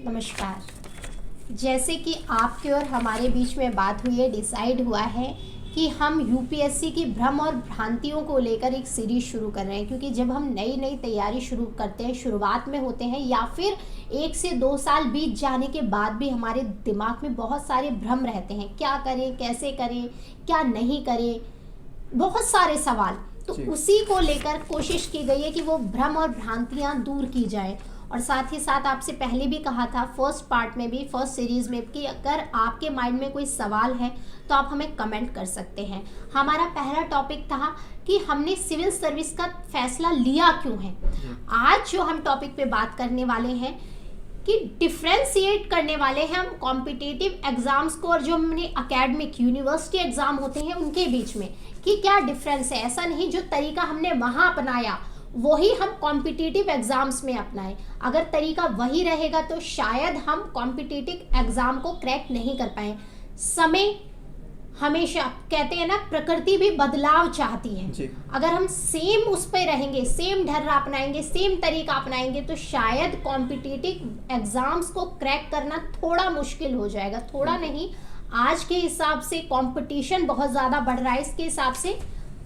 नमस्कार। जैसे कि आपके और हमारे बीच में बात हुई है, डिसाइड हुआ है कि हम यूपीएससी की भ्रम और भ्रांतियों को लेकर एक सीरीज शुरू कर रहे हैं, क्योंकि जब हम नई नई तैयारी शुरू करते हैं, शुरुआत में होते हैं या फिर 1 से 2 साल बीत जाने के बाद भी हमारे दिमाग में बहुत सारे भ्रम रहते हैं। क्या करें, कैसे करें, क्या नहीं करें, बहुत सारे सवाल। तो उसी को लेकर कोशिश की गई है कि वो भ्रम और भ्रांतियां दूर की जाए। और साथ ही साथ आपसे पहले भी कहा था, फर्स्ट पार्ट में भी, फर्स्ट सीरीज में, कि अगर आपके माइंड में कोई सवाल है तो आप हमें कमेंट कर सकते हैं। हमारा पहला टॉपिक था कि हमने सिविल सर्विस का फैसला लिया क्यों है। आज जो हम टॉपिक पे बात करने वाले हैं कि डिफ्रेंशिएट करने वाले हैं हम कॉम्पिटिटिव एग्जाम्स को और जो हमने एकेडमिक यूनिवर्सिटी एग्जाम होते हैं उनके बीच में, कि क्या डिफरेंस है। ऐसा नहीं जो तरीका हमने वहाँ अपनाया वही हम कॉम्पिटिटिव एग्जाम्स में अपनाएं। अगर तरीका वही रहेगा तो शायद हम कॉम्पिटिटिव एग्जाम को क्रैक नहीं कर पाए। समय हमेशा, कहते हैं ना, प्रकृति भी बदलाव चाहती है। अगर हम सेम उस पे रहेंगे, सेम ढर्रा अपनाएंगे, सेम तरीका अपनाएंगे तो शायद कॉम्पिटिटिव एग्जाम्स को क्रैक करना थोड़ा मुश्किल हो जाएगा। थोड़ा नहीं, आज के हिसाब से कंपटीशन बहुत ज़्यादा बढ़ रहा है, इसके हिसाब से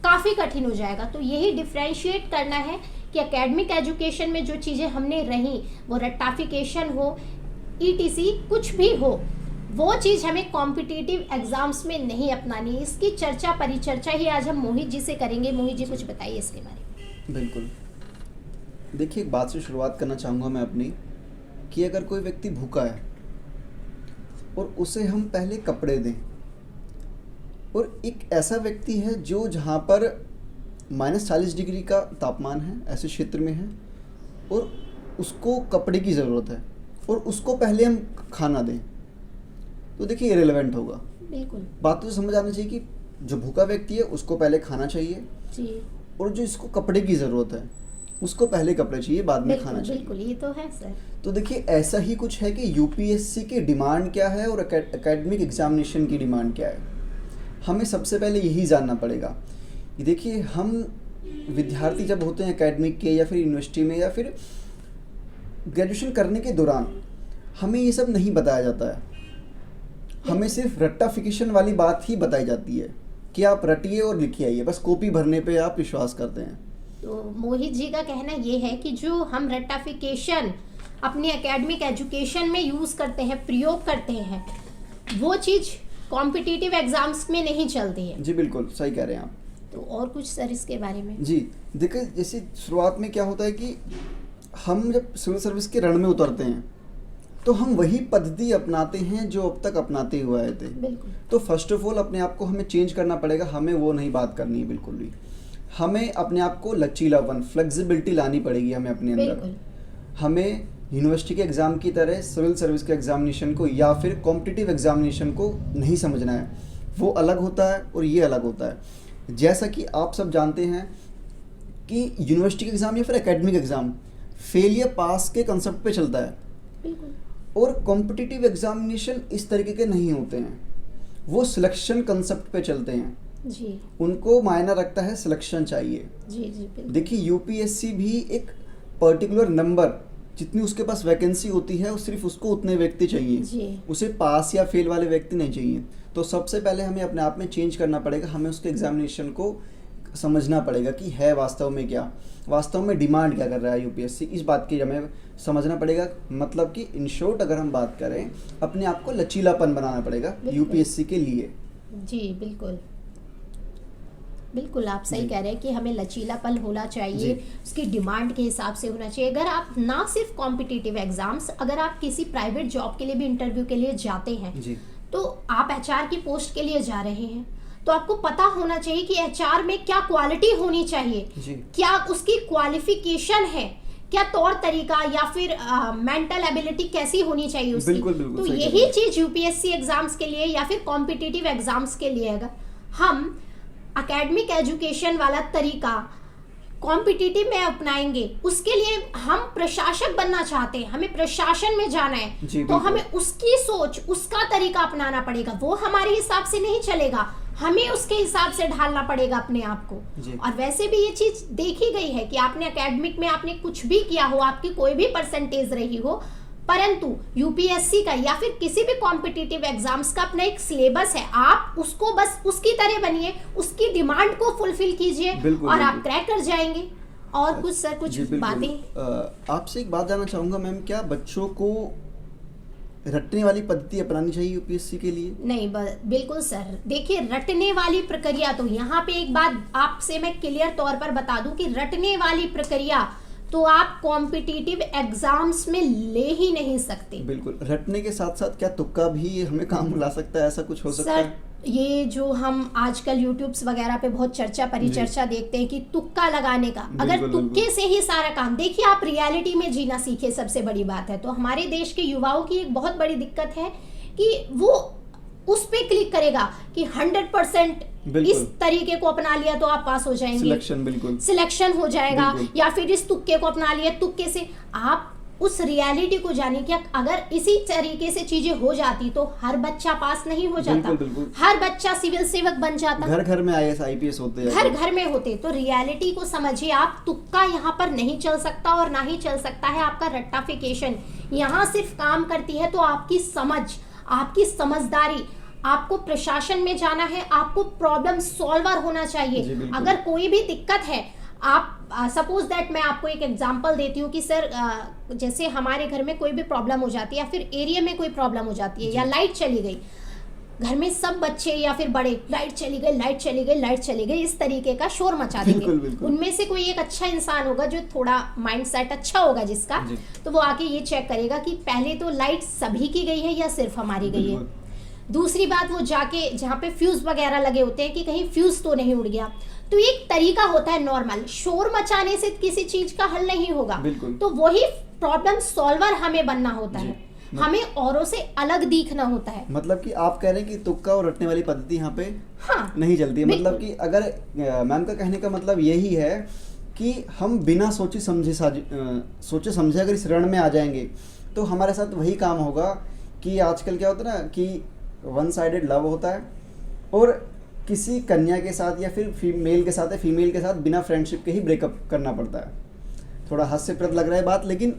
काफ़ी कठिन हो जाएगा। तो यही डिफ्रेंशिएट करना है कि एकेडमिक एजुकेशन में जो चीज़ें हमने रही, वो रट्टाफिकेशन हो, ईटीसी कुछ भी हो, वो चीज़ हमें कॉम्पिटिटिव एग्जाम्स में नहीं अपनानी। इसकी चर्चा परिचर्चा ही आज हम मोहित जी से करेंगे। मोहित जी कुछ बताइए इसके बारे में। बिल्कुल, देखिए, एक बात से शुरुआत करना चाहूँगा मैं अपनी, कि अगर कोई व्यक्ति भूखा है और उसे हम पहले कपड़े दें, और एक ऐसा व्यक्ति है जो जहाँ पर -40 डिग्री का तापमान है, ऐसे क्षेत्र में है, और उसको कपड़े की ज़रूरत है, और उसको पहले हम खाना दें, तो देखिए इरेलेवेंट होगा। बिल्कुल, बात तो समझ आना चाहिए कि जो भूखा व्यक्ति है उसको पहले खाना चाहिए जी, और जो इसको कपड़े की ज़रूरत है उसको पहले कपड़े चाहिए, बाद में खाना चाहिए। बिल्कुल, ये तो है सर। तो देखिए, ऐसा ही कुछ है कि यूपीएससी की डिमांड क्या है और एकेडमिक एग्जामिनेशन की डिमांड क्या है। हमें सबसे पहले यही जानना पड़ेगा कि देखिए, हम विद्यार्थी जब होते हैं एकेडमिक के या फिर यूनिवर्सिटी में या फिर ग्रेजुएशन करने के दौरान, हमें ये सब नहीं बताया जाता है। हमें सिर्फ रट्टाफिकेशन वाली बात ही बताई जाती है कि आप रटिए और लिखिए आइए, बस कॉपी भरने पे आप विश्वास करते हैं। तो मोहित जी का कहना ये है कि जो हम रट्टाफिकेशन अपनी एकेडमिक एजुकेशन में यूज़ करते हैं, प्रयोग करते हैं, वो चीज़ कॉम्पिटिटिव एग्जाम्स में नहीं चलती है। जी बिल्कुल, सही कह रहे हैं आप। तो और कुछ सर इसके बारे में? जी देखिए, जैसे शुरुआत में क्या होता है कि हम जब सिविल सर्विस के रण में उतरते हैं तो हम वही पद्धति अपनाते हैं जो अब तक अपनाते हुए आए थे। बिल्कुल। तो फर्स्ट ऑफ ऑल अपने आप को हमें चेंज करना पड़ेगा। हमें वो नहीं बात करनी है बिल्कुल भी। हमें अपने आप को लचीलापन, फ्लेक्सिबिलिटी लानी पड़ेगी हमें अपने अंदर। हमें यूनिवर्सिटी के एग्ज़ाम की तरह सिविल सर्विस के एग्जामिनेशन को या फिर कॉम्पिटिटिव एग्जामिनेशन को नहीं समझना है। वो अलग होता है और ये अलग होता है। जैसा कि आप सब जानते हैं कि यूनिवर्सिटी के एग्ज़ाम या फिर एकेडमिक एग्ज़ाम फेलियर पास के कंसेप्ट पे चलता है। बिल्कुल। और कॉम्पिटिटिव एग्जामिनेशन इस तरीके के नहीं होते हैं, वो सिलेक्शन कंसेप्ट पे चलते हैं जी। उनको मायना रखता है, सिलेक्शन चाहिए। जी जी। देखिए, यूपीएससी भी एक पर्टिकुलर नंबर, जितनी उसके पास वैकेंसी होती है सिर्फ उसको उतने व्यक्ति चाहिए जी। उसे पास या फेल वाले व्यक्ति नहीं चाहिए। तो सबसे पहले हमें अपने आप में चेंज करना पड़ेगा। हमें उसके एग्जामिनेशन को समझना पड़ेगा कि है वास्तव में क्या, वास्तव में डिमांड क्या कर रहा है यूपीएससी, इस बात की हमें समझना पड़ेगा। मतलब कि इन शॉर्ट अगर हम बात करें, अपने आप को लचीलापन बनाना पड़ेगा यूपीएससी के लिए। जी बिल्कुल बिल्कुल, आप सही कह रहे हैं कि हमें लचीलापन होना चाहिए, उसकी डिमांड के हिसाब से होना चाहिए। अगर आप ना सिर्फ कॉम्पिटिटिव एग्जाम्स, अगर आप किसी प्राइवेट जॉब के लिए भी इंटरव्यू के लिए जाते हैं जी, तो आप एचआर की पोस्ट के लिए जा रहे हैं तो आपको पता होना चाहिए कि एचआर में क्या क्वालिटी होनी चाहिए, क्या उसकी क्वालिफिकेशन है, क्या तौर तरीका या फिर मेंटल एबिलिटी कैसी होनी चाहिए उसकी। बिल्कुल, बिल्कुल, तो यही चीज यूपीएससी एग्जाम्स के लिए या फिर कॉम्पिटिटिव एग्जाम्स के लिए अगर हम एकेडमिक एजुकेशन वाला तरीका कॉम्पिटिटिव में अपनाएंगे, उसके लिए हम प्रशासक बनना चाहते हैं, हमें प्रशासन में जाना है, तो हमें उसकी सोच, उसका तरीका अपनाना पड़ेगा। वो हमारे हिसाब से नहीं चलेगा, हमें उसके हिसाब से ढालना पड़ेगा अपने आप को। और वैसे भी ये चीज देखी गई है कि आपने एकेडमिक में आपने कुछ भी किया हो, आपकी कोई भी परसेंटेज रही हो, परंतु यूपीएससी का या फिर किसी भी कॉम्पिटिटिव एग्जाम्स का अपना एक सिलेबस है, आप उसको बस उसकी तरह बनिए, उसकी डिमांड को फुलफिल कीजिए और आप क्रैक कर जाएंगे। और कुछ सर, कुछ बातें आपसे एक बात जानना चाहूंगा मैम, क्या बच्चों को रटने वाली पद्धति अपनानी चाहिए यूपीएससी के लिए? नहीं, बिल्कुल सर। देखिए, रटने वाली प्रक्रिया, तो यहाँ पे एक बात आपसे मैं क्लियर तौर पर बता दूं कि रटने वाली प्रक्रिया तो आप कॉम्पिटिटिव एग्जाम्स में ले ही नहीं सकते। बिल्कुल। रटने के साथ साथ क्या तुक्का भी हमें काम ला सकता है? ऐसा कुछ हो सकता है? ये जो हम आजकल यूट्यूब्स वगैरह पे बहुत चर्चा परिचर्चा देखते हैं कि तुक्का लगाने का, अगर तुक्के से ही सारा काम, देखिए आप रियलिटी में जीना सीखे, सबसे बड़ी बात है। तो हमारे देश के युवाओं की एक बहुत बड़ी दिक्कत है कि वो उस पे क्लिक करेगा कि 100% इस तरीके को अपना लिया तो आप पास हो जाएंगे, सिलेक्शन हो जाएगा, या फिर इस तुक्के को अपना लिया, तुक्के से आप उस रियलिटी को जानिए कि अगर इसी तरीके से चीजें हो जाती तो हर बच्चा पास नहीं हो जाता। बिल्कुल। हर बच्चा सिविल सेवक बन जाता, घर घर में आईएएस आईपीएस होते हैं, घर घर में होते। तो रियलिटी को समझिए आप, तुक्का यहाँ पर नहीं चल सकता और ना ही चल सकता है आपका रट्टाफिकेशन। यहाँ सिर्फ काम करती है तो आपकी समझ, आपकी समझदारी। आपको प्रशासन में जाना है, आपको प्रॉब्लम सॉल्वर होना चाहिए। अगर कोई भी दिक्कत है, आप सपोज दैट मैं आपको एक एग्जांपल देती हूँ कि सर जैसे हमारे घर में कोई भी प्रॉब्लम हो जाती है या फिर एरिया में कोई प्रॉब्लम हो जाती है या लाइट चली गई, घर में सब बच्चे या फिर बड़े लाइट चली गई, लाइट चली गई, लाइट चली गई, इस तरीके का शोर मचा देंगे। उनमें से कोई एक अच्छा इंसान होगा जो थोड़ा माइंड सेट अच्छा होगा जिसका, तो वो आके ये चेक करेगा कि पहले तो लाइट सभी की गई है या सिर्फ हमारी गई है। दूसरी बात, वो जाके जहाँ पे फ्यूज वगैरह लगे होते हैं कि कहीं फ्यूज तो नहीं उड़ गया। तो एक तरीका होता है नॉर्मल, शोर मचाने से किसी चीज का हल नहीं होगा। तो वही प्रॉब्लम सॉल्वर हमें बनना होता है, हमें औरों से अलग दिखना होता है। मतलब कि आप कह रहे हैं कि तुक्का और रटने वाली पद्धति यहाँ पे नहीं चलती है। मतलब कि अगर मैम का कहने का मतलब यही है कि हम बिना सोचे समझे अगर इस रण में आ जाएंगे तो हमारे साथ वही काम होगा कि आजकल क्या होता है ना कि वन साइडेड लव होता है, और किसी कन्या के साथ या फिर फीमेल के साथ या फीमेल के साथ बिना फ्रेंडशिप के ही ब्रेकअप करना पड़ता है। थोड़ा हास्यप्रद लग रहा है बात, लेकिन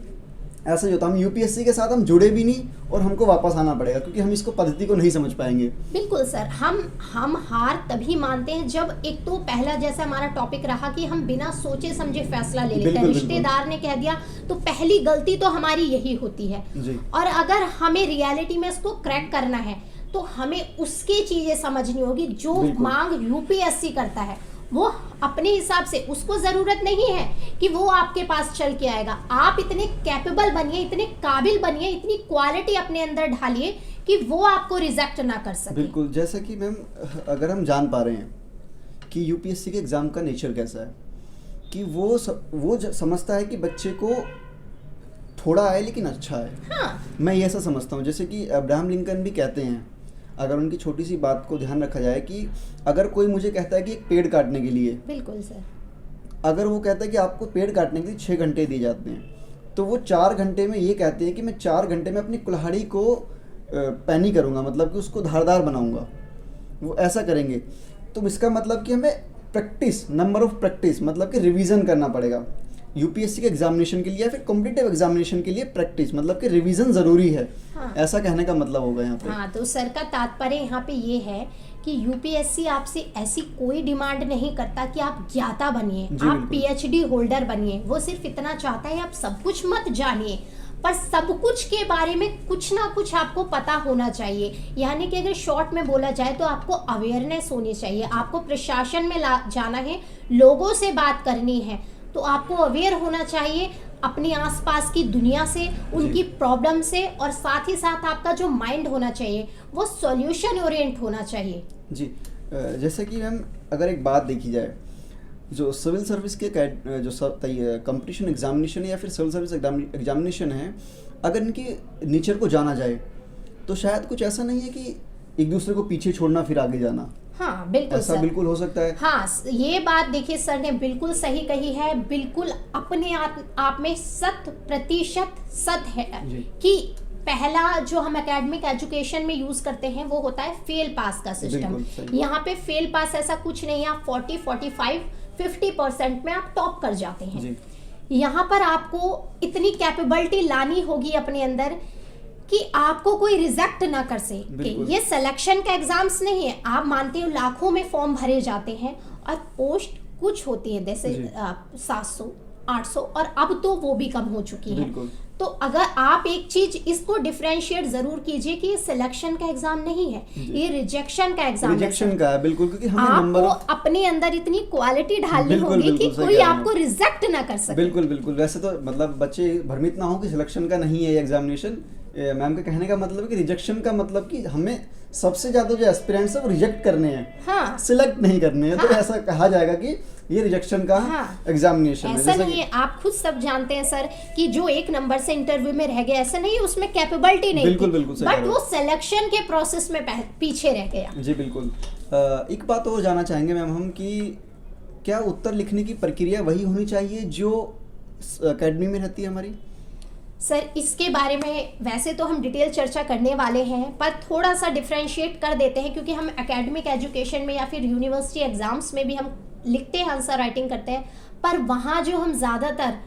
ऐसा ही होता है। हम यूपीएससी के साथ हम जुड़े भी नहीं और हमको वापस आना पड़ेगा क्योंकि हम इसको पद्धति को नहीं समझ पाएंगे। बिल्कुल सर, हम हार तभी मानते हैं जब एक तो पहला जैसा हमारा टॉपिक रहा कि हम बिना सोचे समझे फैसला ले लेते हैं। रिश्तेदार ने कह दिया तो पहली गलती तो हमारी यही होती है। और अगर हमें रियलिटी में इसको क्रैक करना है तो हमें उसकी चीजें समझनी होगी जो मांग यूपीएससी करता है। वो अपने हिसाब से, उसको जरूरत नहीं है कि वो आपके पास चल के आएगा। आप इतने कैपेबल बनिए, इतने काबिल बनिए, इतनी क्वालिटी अपने अंदर ढालिए कि वो आपको रिजेक्ट ना कर सके। बिल्कुल। जैसा कि मैम अगर हम जान पा रहे हैं कि यूपीएससी के एग्जाम का नेचर कैसा है कि वो समझता है कि बच्चे को थोड़ा आए लेकिन अच्छा है। मैं ये ऐसा समझता हूँ, जैसे कि अब्राहम लिंकन भी कहते हैं, अगर उनकी छोटी सी बात को ध्यान रखा जाए कि अगर कोई मुझे कहता है कि एक पेड़ काटने के लिए, बिल्कुल सर, अगर वो कहता है कि आपको पेड़ काटने के लिए 6 घंटे दिए जाते हैं, तो वो 4 घंटे में ये कहते हैं कि मैं 4 घंटे में अपनी कुल्हाड़ी को पैनी करूँगा, मतलब कि उसको धारदार बनाऊँगा। वो ऐसा करेंगे तो इसका मतलब कि हमें प्रैक्टिस, नंबर ऑफ प्रैक्टिस, मतलब कि रिवीजन करना पड़ेगा। यूपीएससी के एग्जामिनेशन के लिए या फिर कॉम्पिटिटिव एग्जामिनेशन के लिए प्रैक्टिस, मतलब कि रिवीजन जरूरी है। ऐसा कहने का मतलब होगा यहाँ पे। तो सर का तात्पर्य यहाँ पे ये है कि यूपीएससी आपसे ऐसी कोई डिमांड नहीं करता कि आप ज्ञाता बनिए, आप पीएचडी होल्डर बनिए। वो सिर्फ इतना चाहता है आप सब कुछ मत जानिए, पर सब कुछ के बारे में कुछ ना कुछ आपको पता होना चाहिए। यानी कि अगर शॉर्ट में बोला जाए तो आपको अवेयरनेस होनी चाहिए। आपको प्रशासन में जाना है, लोगों से बात करनी है, तो आपको अवेयर होना चाहिए अपनी आसपास की दुनिया से, उनकी प्रॉब्लम से, और साथ ही साथ आपका जो माइंड होना चाहिए वो सॉल्यूशन ओरिएंट होना चाहिए। जी, जैसे कि मैम अगर एक बात देखी जाए, जो सिविल सर्विस के जो कंपटीशन एग्जामिनेशन या फिर सिविल सर्विस एग्जामिनेशन है, अगर इनके नेचर को जाना जाए तो शायद कुछ ऐसा नहीं है कि एक दूसरे को पीछे छोड़ना फिर आगे जाना। बिल्कुल ऐसा बिल्कुल हो सकता है। ये बात देखिए सर ने बिल्कुल सही कही है, बिल्कुल अपने आप में 100% सत्य है कि पहला जो हम एकेडमिक एजुकेशन में यूज करते हैं वो होता है फेल पास का सिस्टम। यहाँ पे फेल पास ऐसा कुछ नहीं है, आप 40, 45, 50% में आप टॉप कर जाते हैं। यहाँ पर आपको इतनी कैपेबिलिटी लानी होगी अपने अंदर कि आपको कोई रिजेक्ट ना कर सके। ये सिलेक्शन का एग्जाम्स नहीं है। आप मानते हो लाखों में फॉर्म भरे जाते हैं और पोस्ट कुछ होती है, जैसे 700 800 और अब तो वो भी कम हो चुकी है। तो अगर आप एक चीज इसको डिफरेंशिएट जरूर कीजिए कि ये सिलेक्शन का एग्जाम नहीं है, ये रिजेक्शन का एग्जाम है। रिजेक्शन का है बिल्कुल, क्योंकि हमें आपको नंबर अपने अंदर इतनी क्वालिटी ढालनी होगी कि कोई आपको रिजेक्ट ना कर सके। बिल्कुल बिल्कुल। वैसे तो मतलब बच्चे भ्रमित ना हो कि सिलेक्शन का नहीं है ये एग्जामिनेशन। मैम के कहने का मतलब है कि रिजेक्शन का मतलब कि हमें सबसे ज्यादा जो एस्पिरेंट्स है वो रिजेक्ट करने हैं, हाँ, सिलेक्ट नहीं करने हैं। तो ऐसा कहा जाएगा कि ये रिजेक्शन का एग्जामिनेशन है। ऐसा नहीं है, आप खुद सब जानते हैं सर कि जो एक नंबर से इंटरव्यू में रह गया, ऐसा नहीं है उसमें कैपेबिलिटी नहीं बिल्कुल थी, बिल्कुल, बट वो सिलेक्शन के प्रोसेस में पीछे रह गया। जी बिल्कुल। एक बात और जानना चाहेंगे मैम हम कि क्या उत्तर लिखने की प्रक्रिया वही होनी चाहिए जो एकेडमी में रहती है हमारी? सर इसके बारे में वैसे तो हम डिटेल चर्चा करने वाले हैं, पर थोड़ा सा डिफरेंशिएट कर देते हैं, क्योंकि हम एकेडमिक एजुकेशन में या फिर यूनिवर्सिटी एग्जाम्स में भी हम लिखते हैं, आंसर राइटिंग करते हैं, पर वहाँ जो हम ज़्यादातर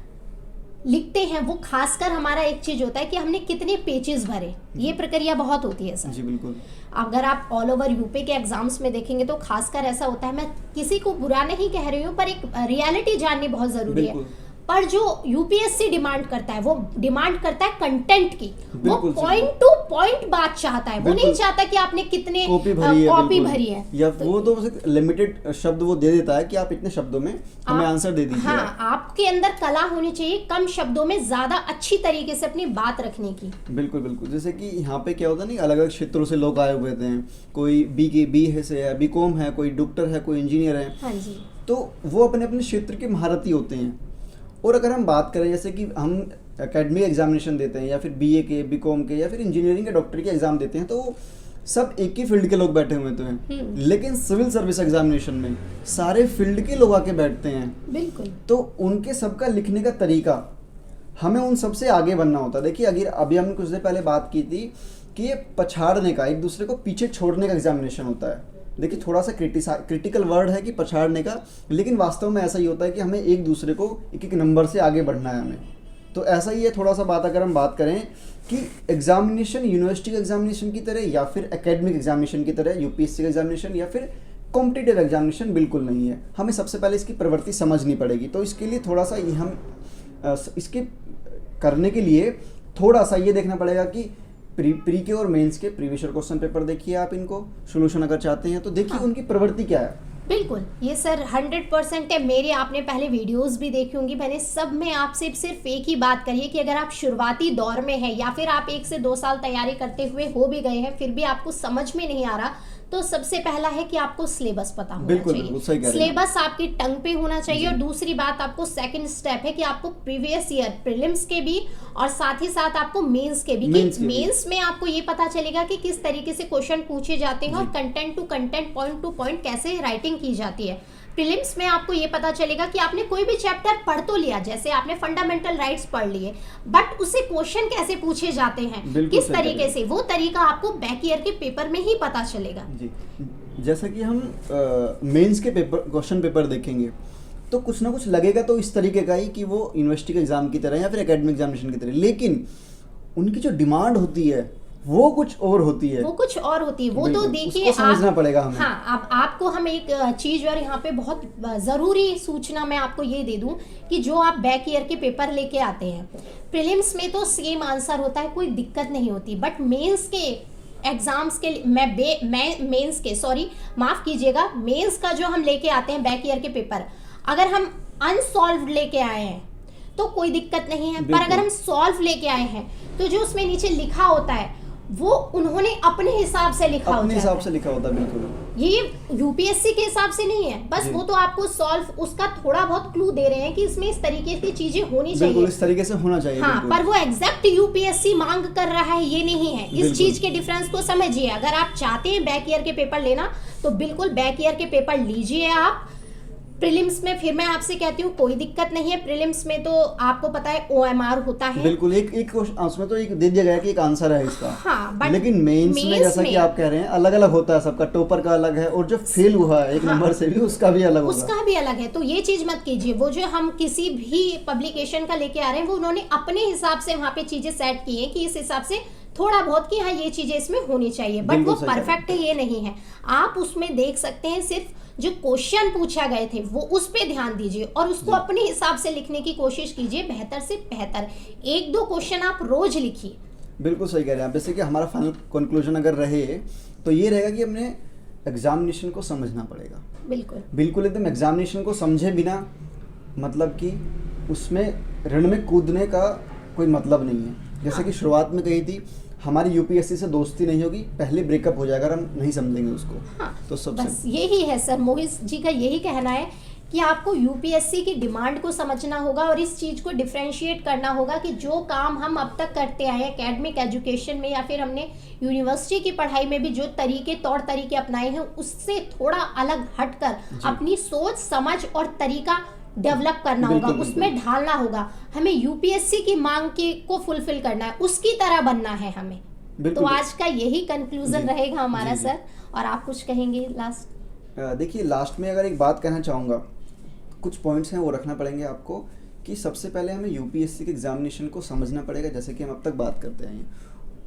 लिखते हैं वो खासकर हमारा एक चीज़ होता है कि हमने कितने पेजेस भरे, ये प्रक्रिया बहुत होती है सर। जी बिल्कुल। अगर आप ऑल ओवर यूपी के एग्जाम्स में देखेंगे तो खासकर ऐसा होता है, मैं किसी को बुरा नहीं कह रही हूँ, पर एक रियलिटी जाननी बहुत ज़रूरी है। पर जो यूपीएससी डिमांड करता है वो डिमांड करता है कंटेंट की, वो पॉइंट टू पॉइंट बात चाहता है, वो नहीं चाहता कि आपने कितने कॉपी भरी है या तो वो तो लिमिटेड शब्द वो दे देता है कि आप इतने शब्दों में हमें आंसर दे दीजिए। हाँ, आपके अंदर कला होनी चाहिए कम शब्दों में ज्यादा अच्छी तरीके से अपनी बात रखने की। बिल्कुल बिल्कुल। जैसे कि यहाँ पे क्या होता है, नहीं अलग अलग क्षेत्रों से लोग आए हुए थे, कोई बी से है, बीकॉम है, कोई डॉक्टर है, कोई इंजीनियर है। हाँ जी। तो वो अपने अपने क्षेत्र के महारथी होते हैं। और अगर हम बात करें जैसे कि हम एकेडमिक एग्जामिनेशन देते हैं या फिर बीए के, बीकॉम के या फिर इंजीनियरिंग के, डॉक्टर के एग्जाम देते हैं, तो सब एक ही फील्ड के लोग बैठे हुए हैं। लेकिन सिविल सर्विस एग्जामिनेशन में सारे फील्ड के लोग आके बैठते हैं। बिल्कुल। तो उनके सबका लिखने का तरीका, हमें उन सबसे आगे बनना होता है। देखिए अगर अभी हमने कुछ देर पहले बात की थी कि ये पछाड़ने का, एक दूसरे को पीछे छोड़ने का एग्जामिनेशन होता है। देखिए थोड़ा सा क्रिटिकल वर्ड है कि पछाड़ने का, लेकिन वास्तव में ऐसा ही होता है कि हमें एक दूसरे को एक एक नंबर से आगे बढ़ना है हमें। तो ऐसा ही है थोड़ा सा बात अगर हम बात करें कि एग्जामिनेशन यूनिवर्सिटी के एग्जामिनेशन की तरह या फिर एकेडमिक एग्जामिनेशन की तरह यूपीएससी का एग्जामिनेशन या फिर कॉम्पिटिटिव एग्जामिनेशन बिल्कुल नहीं है। हमें सबसे पहले इसकी प्रवृत्ति समझनी पड़ेगी। तो इसके लिए थोड़ा सा हम इसके करने के लिए थोड़ा सा ये देखना पड़ेगा कि प्री के और मेंस के प्रीवियस ईयर क्वेश्चन पेपर देखिए, आप इनको सोल्यूशन अगर चाहते हैं तो देखिए उनकी प्रवृत्ति क्या है। बिल्कुल, ये सर 100% है। मेरे आपने पहले वीडियोस भी देखी होंगी, मैंने सब में आपसे सिर्फ एक ही बात करी है कि अगर आप शुरुआती दौर में हैं या फिर आप 1 से 2 साल तैयारी करते हुए हो भी गए हैं, फिर भी आपको समझ में नहीं आ रहा, तो सबसे पहला है कि आपको सिलेबस पता होना चाहिए। सिलेबस आपकी टंग पे होना चाहिए। और दूसरी बात, आपको सेकंड स्टेप है कि आपको प्रीवियस ईयर प्रीलिम्स के भी और साथ ही साथ आपको मेंस के भी, मेंस में आपको ये पता चलेगा कि किस तरीके से क्वेश्चन पूछे जाते हैं और content to content, point to point कैसे राइटिंग की जाती है। प्रीलिम्स में आपको ये पता चलेगा कि आपने कोई भी चैप्टर पढ़ तो लिया, जैसे आपने फंडामेंटल राइट्स पढ़ लिए, बट उससे क्वेश्चन कैसे पूछे जाते हैं, किस तरीके से, वो तरीका आपको बैक ईयर के पेपर में ही पता चलेगा। जी। जैसा कि हम मेंस के क्वेश्चन पेपर देखेंगे तो कुछ ना कुछ लगेगा तो इस तरीके का ही कि वो यूनिवर्सिटी के एग्जाम की तरह या फिर एकेडमिक एग्जामिनेशन की तरह, लेकिन उनकी जो डिमांड होती है वो कुछ और होती है, वो तो देखिए समझना पड़ेगा हमें। हाँ, अब आपको हम एक चीज और यहाँ पे बहुत जरूरी सूचना मैं आपको ये दे दूं कि जो आप बैक ईयर के पेपर लेके आते हैं, प्रीलिम्स में तो सेम आंसर होता है, कोई दिक्कत नहीं होती, बट मेंस के एग्जाम्स के मेंस के, सॉरी माफ कीजिएगा, मेंस का जो हम लेके आते हैं बैक ईयर के पेपर, अगर हम अनसॉल्व लेके आए हैं तो कोई दिक्कत नहीं है, पर अगर हम सॉल्व लेके आए हैं तो जो उसमें नीचे लिखा होता है वो उन्होंने अपने हिसाब से लिखा होता है, अपने हिसाब से लिखा होता है। बिल्कुल, ये यूपीएससी के हिसाब से नहीं है, बस वो तो आपको सॉल्व उसका थोड़ा बहुत क्लू दे रहे हैं कि इसमें इस तरीके की चीजें होनी चाहिए, बिल्कुल इस तरीके से होना चाहिए। हाँ, पर वो एग्जैक्ट यूपीएससी मांग कर रहा है ये नहीं है। इस चीज के डिफरेंस को समझिए। अगर आप चाहते हैं बैक ईयर के पेपर लेना तो बिल्कुल बैक ईयर के पेपर लीजिए आप, प्रीलिम्स में फिर मैं आपसे कहती हूँ कोई दिक्कत नहीं है। प्रीलिम्स में तो आपको पता है OMR होता है। बिल्कुल, एक उसमें तो एक दे दिया गया कि एक आंसर है इसका। हाँ, बट लेकिन मेंस में जैसा कि आप कह रहे हैं अलग अलग होता है, सबका टॉपर का अलग है और जो फेल हुआ है 1 नंबर से भी उसका भी अलग होगा। उसका भी अलग है। तो ये चीज मत कीजिए। वो जो हम किसी भी पब्लिकेशन का लेके आ रहे हैं वो उन्होंने अपने हिसाब से वहाँ पे चीजें सेट की हैं कि इस हिसाब से थोड़ा बहुत कि हाँ ये चीजें इसमें होनी चाहिए, बट वो परफेक्ट है ये नहीं है। आप उसमें देख सकते हैं सिर्फ जो क्वेश्चन पूछा गए थे वो उस पे ध्यान दीजिए और उसको अपने हिसाब से लिखने की कोशिश कीजिए, बेहतर से बेहतर 1-2 क्वेश्चन आप रोज लिखिए। बिल्कुल सही कह रहे हैं आप। जैसे कि हमारा फाइनल कंक्लूजन अगर रहे तो ये रहेगा कि हमने एग्जामिनेशन को समझना पड़ेगा। बिल्कुल एकदम एग्जामिनेशन को समझे बिना मतलब कि उसमें ऋण में कूदने का कोई मतलब नहीं है। जैसे कि शुरुआत में कही थी हमारी यूपीएससी से दोस्ती नहीं होगी, पहले ब्रेकअप हो जाएगा अगर हम नहीं समझेंगे उसको। तो सबसे बस यही है सर, मोहित जी का यही कहना है कि आपको यूपीएससी की डिमांड को समझना होगा और इस चीज़ को डिफरेंशिएट करना होगा कि जो काम हम अब तक करते आए हैं एकेडमिक एजुकेशन में या फिर हमने यूनिवर्सिटी की पढ़ाई में भी जो तौर तरीके अपनाए हैं उससे थोड़ा अलग हटकर अपनी सोच समझ और तरीका डेवलप करना होगा, उसमें ढालना होगा। हमें यूपीएससी की मांग को फुलफिल करना है, उसकी तरह बनना है हमें। तो आज का यही कंक्लूजन रहेगा हमारा सर। और आप कुछ कहेंगे लास्ट? देखिए लास्ट में अगर एक बात कहना चाहूँगा, कुछ पॉइंट्स हैं वो रखना पड़ेंगे आपको कि सबसे पहले हमें यूपीएससी के एग्जामिनेशन को समझना पड़ेगा, जैसे कि हम अब तक बात करते हैं।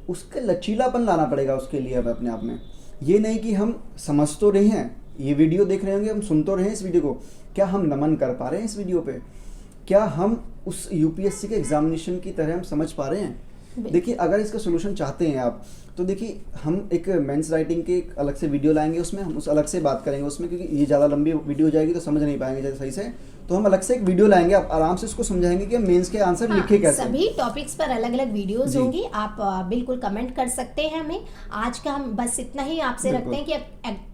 उसका लचीलापन लाना पड़ेगा उसके लिए अब अपने आप में। ये नहीं कि हम समझ तो रहे हैं, ये वीडियो देख रहे होंगे, हम सुन तो रहे हैं इस वीडियो को, क्या हम नमन कर पा रहे हैं इस वीडियो पे? क्या हम उस यूपीएससी के एग्जामिनेशन की तरह हम समझ पा रहे हैं? देखिए अगर इसका सोल्यूशन चाहते हैं आप तो देखिए हम एक मेंस राइटिंग के अलग से वीडियो लाएंगे, उसमें हम उस अलग से बात करेंगे उसमें, क्योंकि ये ज़्यादा लंबी वीडियो हो जाएगी तो समझ नहीं पाएंगे जैसे सही से। तो हम अलग से एक वीडियो लाएंगे, आप आराम से उसको समझाएंगे कि हम मेंस के आंसर लिखे कैसे। सभी टॉपिक्स पर अलग अलग वीडियोस होंगी, आप बिल्कुल कमेंट कर सकते हैं हमें। आज का हम बस इतना ही आपसे रखते हैं कि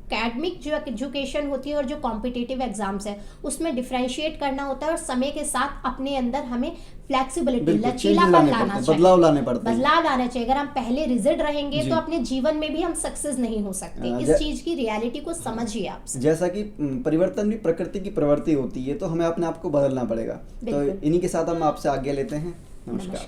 एकेडमिक जो एजुकेशन होती है और जो कॉम्पिटिटिव एग्जाम्स है उसमें डिफरेंशिएट करना होता है और समय के साथ अपने अंदर हमें फ्लेक्सिबिलिटी, लचीलापन लाना चाहिए, बदलाव लाना चाहिए। अगर हम पहले रिजिड रहेंगे तो अपने जीवन में भी हम सक्सेस नहीं हो सकते। इस चीज की रियलिटी को समझिए आप। जैसा कि परिवर्तन भी प्रकृति की प्रवृत्ति होती है, तो हमें अपने आप को बदलना पड़ेगा। तो इन्हीं के साथ हम आपसे आज्ञा लेते हैं। नमस्कार।